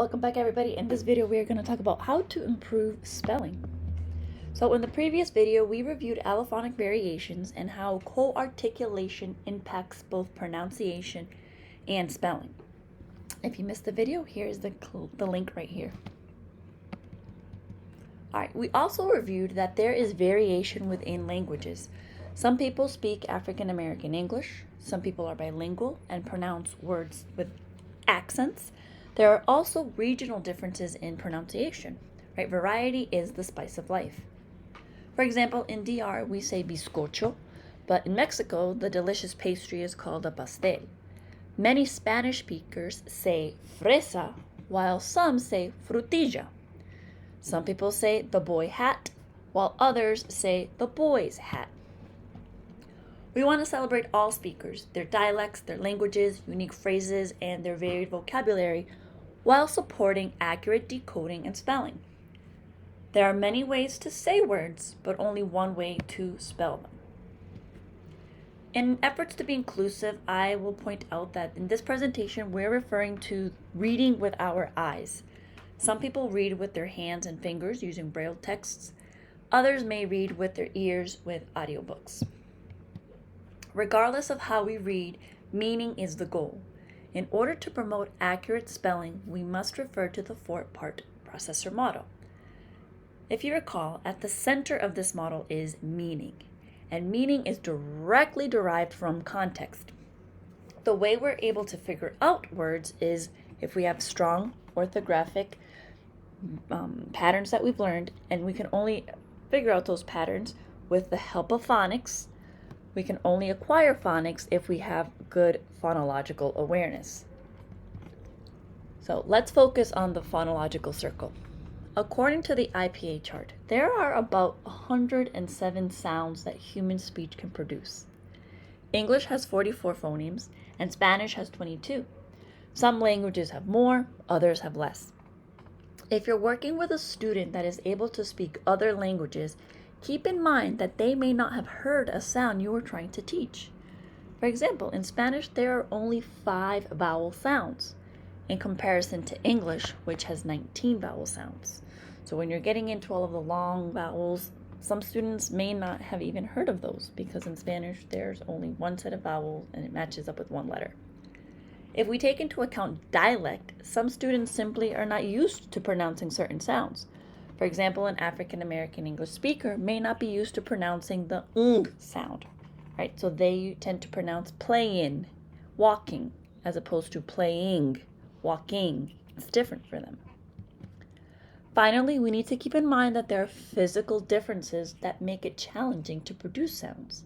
Welcome back everybody. In this video we are going to talk about how to improve spelling. So in the previous video we reviewed allophonic variations and how co-articulation impacts both pronunciation and spelling. If you missed the video, here's the link right here. Alright, we also reviewed that there is variation within languages. Some people speak African American English, some people are bilingual and pronounce words with accents. There are also regional differences in pronunciation, right? Variety is the spice of life. For example, in DR we say bizcocho, but in Mexico the delicious pastry is called a pastel. Many Spanish speakers say fresa, while some say frutilla. Some people say the boy hat, while others say the boy's hat. We want to celebrate all speakers, their dialects, their languages, unique phrases, and their varied vocabulary, while supporting accurate decoding and spelling. There are many ways to say words, but only one way to spell them. In efforts to be inclusive, I will point out that in this presentation, we're referring to reading with our eyes. Some people read with their hands and fingers using braille texts. Others may read with their ears with audiobooks. Regardless of how we read, meaning is the goal. In order to promote accurate spelling, we must refer to the four-part processor model. If you recall, at the center of this model is meaning, and meaning is directly derived from context. The way we're able to figure out words is if we have strong orthographic patterns that we've learned, and we can only figure out those patterns with the help of phonics. We can only acquire phonics if we have good phonological awareness. So let's focus on the phonological circle. According to the IPA chart, there are about 107 sounds that human speech can produce. English has 44 phonemes and Spanish has 22. Some languages have more, others have less. If you're working with a student that is able to speak other languages, keep in mind that they may not have heard a sound you were trying to teach. For example, in Spanish, there are only 5 vowel sounds in comparison to English, which has 19 vowel sounds. So when you're getting into all of the long vowels, some students may not have even heard of those because in Spanish, there's only one set of vowels and it matches up with one letter. If we take into account dialect, some students simply are not used to pronouncing certain sounds. For example, an African American English speaker may not be used to pronouncing the ng sound, right? So they tend to pronounce playin, walking, as opposed to playing, walking. It's different for them. Finally, we need to keep in mind that there are physical differences that make it challenging to produce sounds.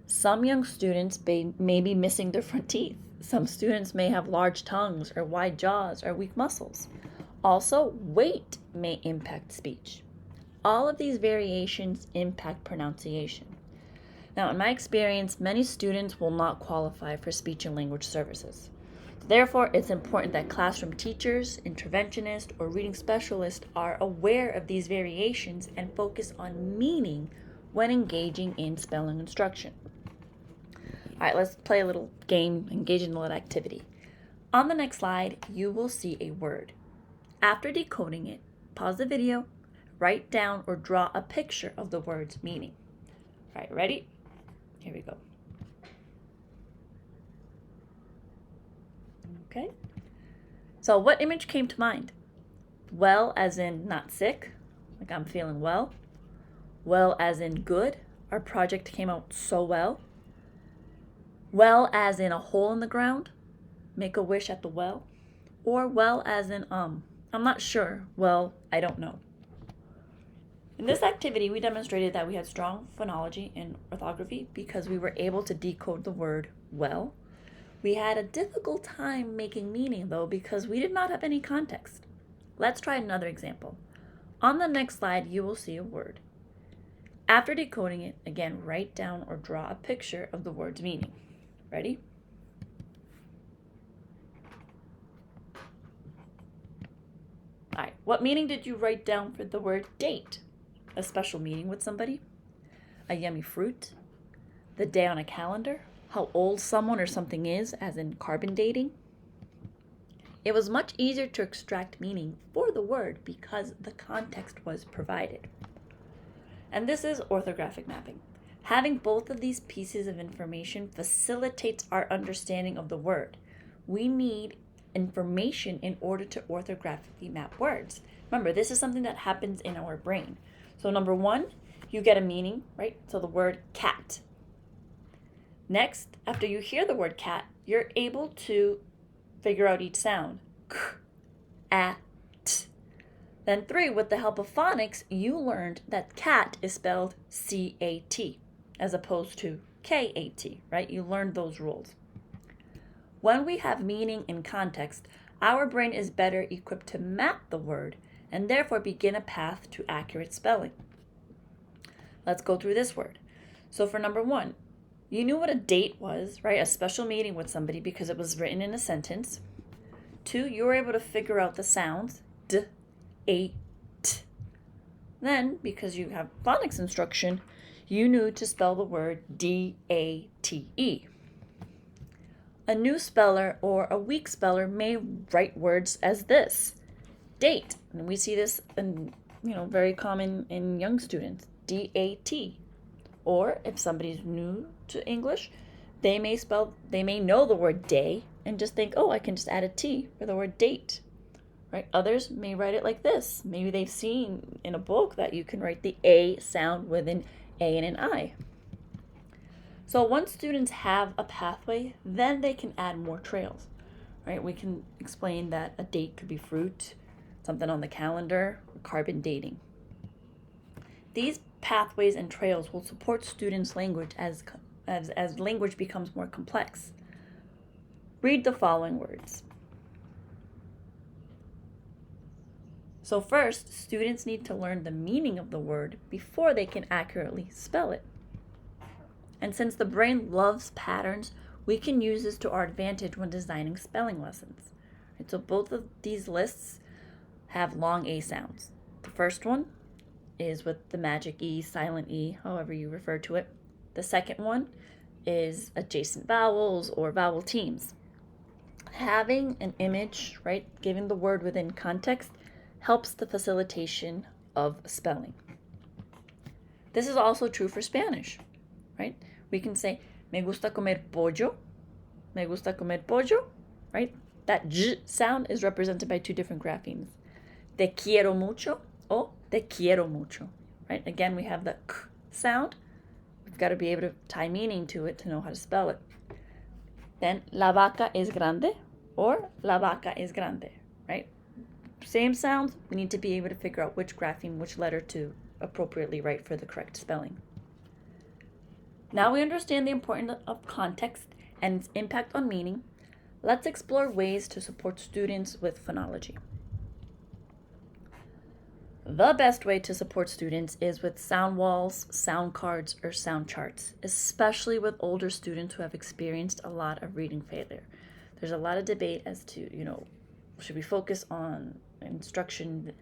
Some young students may be missing their front teeth. Some students may have large tongues or wide jaws or weak muscles. Also, weight may impact speech. All of these variations impact pronunciation. Now, in my experience, many students will not qualify for speech and language services. Therefore, it's important that classroom teachers, interventionists, or reading specialists are aware of these variations and focus on meaning when engaging in spelling instruction. All right, let's play a little game, engage in a little activity. On the next slide, you will see a word. After decoding it, pause the video, write down or draw a picture of the word's meaning. All right, ready? Here we go. Okay. So what image came to mind? Well as in not sick, like I'm feeling well. Well as in good, our project came out so well. Well as in a hole in the ground, make a wish at the well. Or well as in I'm not sure. Well, I don't know. In this activity, we demonstrated that we had strong phonology and orthography because we were able to decode the word well. We had a difficult time making meaning, though, because we did not have any context. Let's try another example. On the next slide, you will see a word. After decoding it, again, write down or draw a picture of the word's meaning. Ready? All right, what meaning did you write down for the word date? A special meeting with somebody? A yummy fruit? The day on a calendar? How old someone or something is, as in carbon dating? It was much easier to extract meaning for the word because the context was provided. And this is orthographic mapping. Having both of these pieces of information facilitates our understanding of the word. We need information in order to orthographically map words. Remember, this is something that happens in our brain. So number one, you get a meaning, right? So the word cat. Next, after you hear the word cat, you're able to figure out each sound. K, a, t. Then three, with the help of phonics, you learned that cat is spelled C-A-T as opposed to K-A-T, right? You learned those rules. When we have meaning in context, our brain is better equipped to map the word and therefore begin a path to accurate spelling. Let's go through this word. So for number one, you knew what a date was, right? A special meeting with somebody because it was written in a sentence. Two, you were able to figure out the sounds, d, a, t. Then, because you have phonics instruction, you knew to spell the word D-A-T-E. A new speller or a weak speller may write words as this, date. And we see this very common in young students, D-A-T. Or if somebody's new to English, they may know the word day and just think, oh, I can just add a T for the word date. Right? Others may write it like this. Maybe they've seen in a book that you can write the A sound with an A and an I. So once students have a pathway, then they can add more trails. Right? We can explain that a date could be fruit, something on the calendar, or carbon dating. These pathways and trails will support students' language as language becomes more complex. Read the following words. So first, students need to learn the meaning of the word before they can accurately spell it. And since the brain loves patterns, we can use this to our advantage when designing spelling lessons. So both of these lists have long A sounds. The first one is with the magic E, silent E, however you refer to it. The second one is adjacent vowels or vowel teams. Having an image, right, giving the word within context, helps the facilitation of spelling. This is also true for Spanish, right? We can say, me gusta comer pollo, right? That J sound is represented by two different graphemes. Te quiero mucho or te quiero mucho, right? Again, we have the K sound. We've got to be able to tie meaning to it to know how to spell it. Then, la vaca es grande or la vaca es grande, right? Same sounds, we need to be able to figure out which grapheme, which letter to appropriately write for the correct spelling. Now we understand the importance of context and its impact on meaning. Let's explore ways to support students with phonology. The best way to support students is with sound walls, sound cards, or sound charts, especially with older students who have experienced a lot of reading failure. There's a lot of debate as to, should we focus on instruction,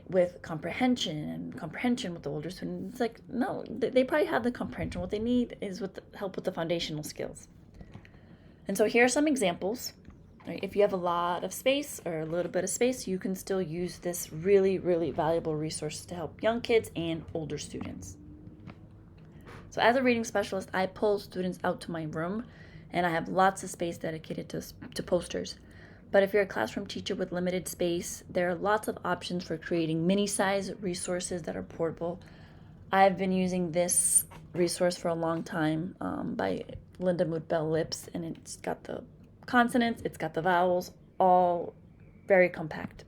with comprehension with the older students. It's like, no, they probably have the comprehension. What they need is help with the foundational skills. And so here are some examples. Right? If you have a lot of space or a little bit of space, you can still use this really, really valuable resource to help young kids and older students. So as a reading specialist, I pull students out to my room, and I have lots of space dedicated to posters. But if you're a classroom teacher with limited space, there are lots of options for creating mini-size resources that are portable. I've been using this resource for a long time by Linda Mood Bell Lips, and it's got the consonants, it's got the vowels, all very compact.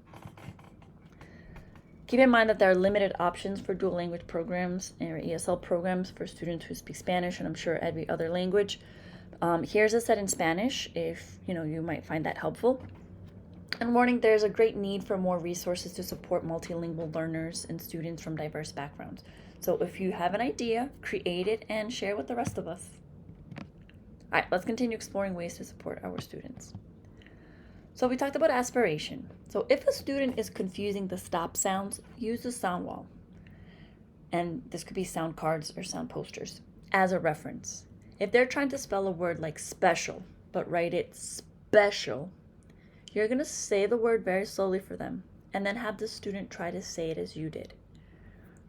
Keep in mind that there are limited options for dual language programs or ESL programs for students who speak Spanish and I'm sure every other language. Here's a set in Spanish if you might find that helpful. And warning, there's a great need for more resources to support multilingual learners and students from diverse backgrounds. So if you have an idea, create it and share with the rest of us. All right, let's continue exploring ways to support our students. So we talked about aspiration. So if a student is confusing the stop sounds, use the sound wall. And this could be sound cards or sound posters as a reference. If they're trying to spell a word like special, but write it special, you're going to say the word very slowly for them and then have the student try to say it as you did.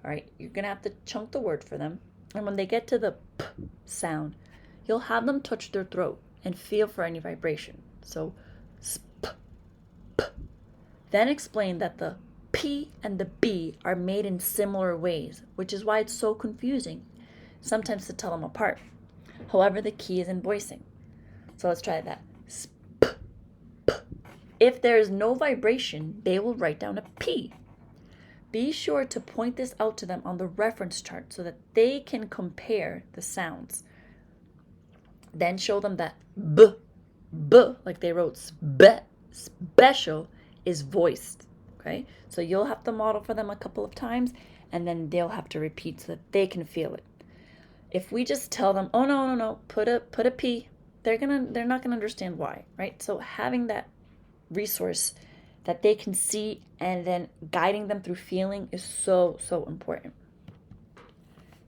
All right, you're going to have to chunk the word for them. And when they get to the p sound, you'll have them touch their throat and feel for any vibration. So, sp, p. Then explain that the P and the B are made in similar ways, which is why it's so confusing sometimes to tell them apart. However, the key is in voicing. So let's try that. Sp, p. If there is no vibration, they will write down a P. Be sure to point this out to them on the reference chart so that they can compare the sounds. Then show them that B, like they wrote spe, special, is voiced. Okay? So you'll have to model for them a couple of times, and then they'll have to repeat so that they can feel it. If we just tell them, oh no, put a P, they're not gonna understand why, right? So having that resource that they can see and then guiding them through feeling is so important.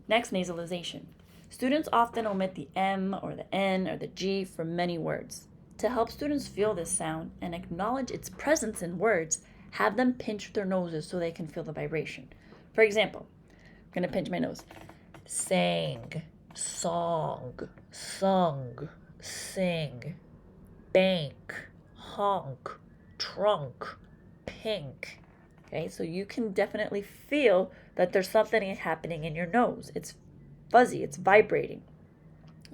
Next, nasalization. Students often omit the M or the N or the G from many words. To help students feel this sound and acknowledge its presence in words, have them pinch their noses so they can feel the vibration. For example, I'm going to pinch my nose. Sang, song, sung, sing, bank, honk, trunk, pink. Okay, so you can definitely feel that there's something happening in your nose. It's fuzzy, it's vibrating.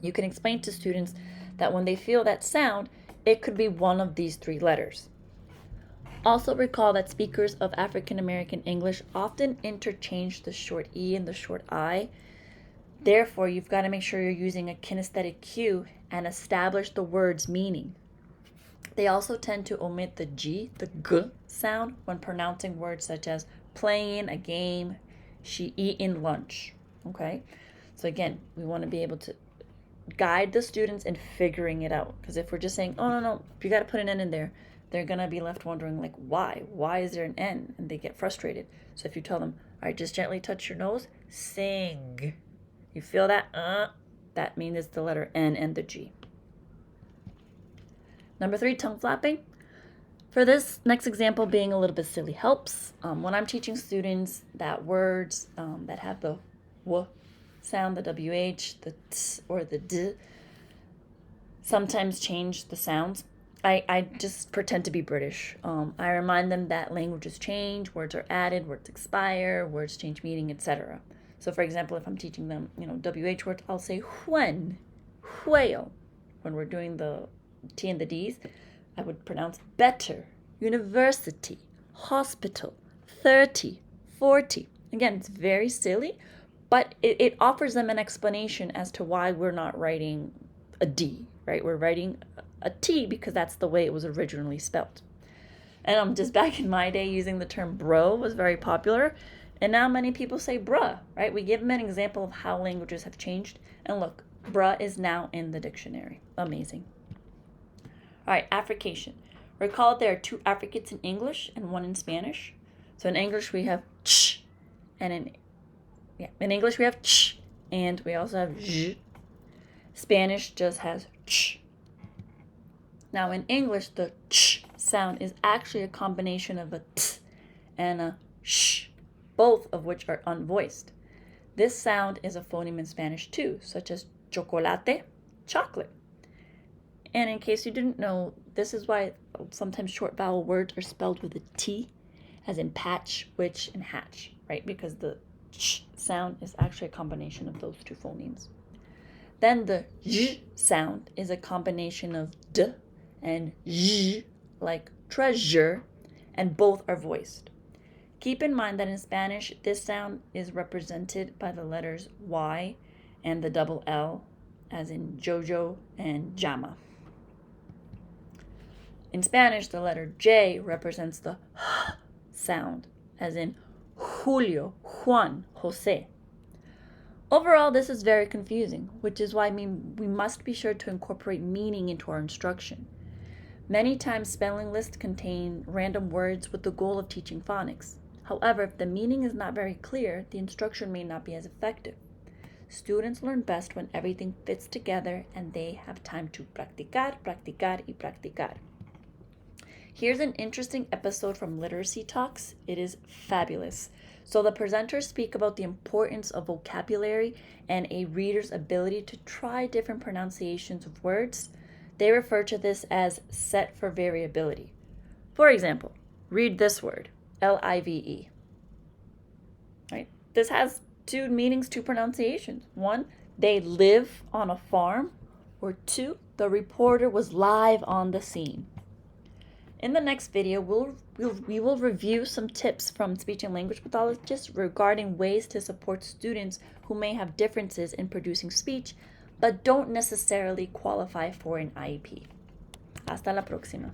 You can explain to students that when they feel that sound, it could be one of these three letters. Also recall that speakers of African American English often interchange the short E and the short I. Therefore, you've got to make sure you're using a kinesthetic cue and establish the word's meaning. They also tend to omit the G, the G sound, when pronouncing words such as playing a game, she eaten lunch. Okay? So again, we want to be able to guide the students in figuring it out. Because if we're just saying, oh, no, you got to put an N in there, they're going to be left wondering, like, why? Why is there an N? And they get frustrated. So if you tell them, all right, just gently touch your nose, sing. You feel that? That means it's the letter N and the G. Number 3, tongue flapping. For this next example, being a little bit silly helps. When I'm teaching students that words that have the W sound, the WH, the T, or the D, sometimes change the sounds. I just pretend to be British. I remind them that languages change, words are added, words expire, words change meaning, etc. So for example, if I'm teaching them, WH words, I'll say when, whale. When we're doing the T and the D's, I would pronounce better, university, hospital, 30, 40. Again, it's very silly, but it offers them an explanation as to why we're not writing a D, right? We're writing a T because that's the way it was originally spelled. And just back in my day, using the term bro was very popular. And now many people say bruh, right? We give them an example of how languages have changed. And look, bruh is now in the dictionary. Amazing. All right, affrication. Recall that there are 2 affricates in English and 1 in Spanish. So in English we have ch, and in English we have ch, and we also have j. Spanish just has ch. Now in English, the ch sound is actually a combination of a t and a sh, both of which are unvoiced. This sound is a phoneme in Spanish too, such as chocolate, chocolate. And in case you didn't know, this is why sometimes short vowel words are spelled with a T, as in patch, witch, and hatch, right? Because the ch sound is actually a combination of those 2 phonemes. Then the j sound is a combination of d and j, like treasure, and both are voiced. Keep in mind that in Spanish, this sound is represented by the letters Y and the double L, as in Jojo and Llama. In Spanish, the letter J represents the h sound, as in Julio, Juan, Jose. Overall, this is very confusing, which is why we must be sure to incorporate meaning into our instruction. Many times, spelling lists contain random words with the goal of teaching phonics. However, if the meaning is not very clear, the instruction may not be as effective. Students learn best when everything fits together and they have time to practicar, practicar, y practicar. Here's an interesting episode from Literacy Talks. It is fabulous. So the presenters speak about the importance of vocabulary and a reader's ability to try different pronunciations of words. They refer to this as set for variability. For example, read this word, L-I-V-E. Right? This has two meanings, two pronunciations. One, they live on a farm, or two, the reporter was live on the scene. In the next video, we will review some tips from speech and language pathologists regarding ways to support students who may have differences in producing speech, but don't necessarily qualify for an IEP. Hasta la próxima.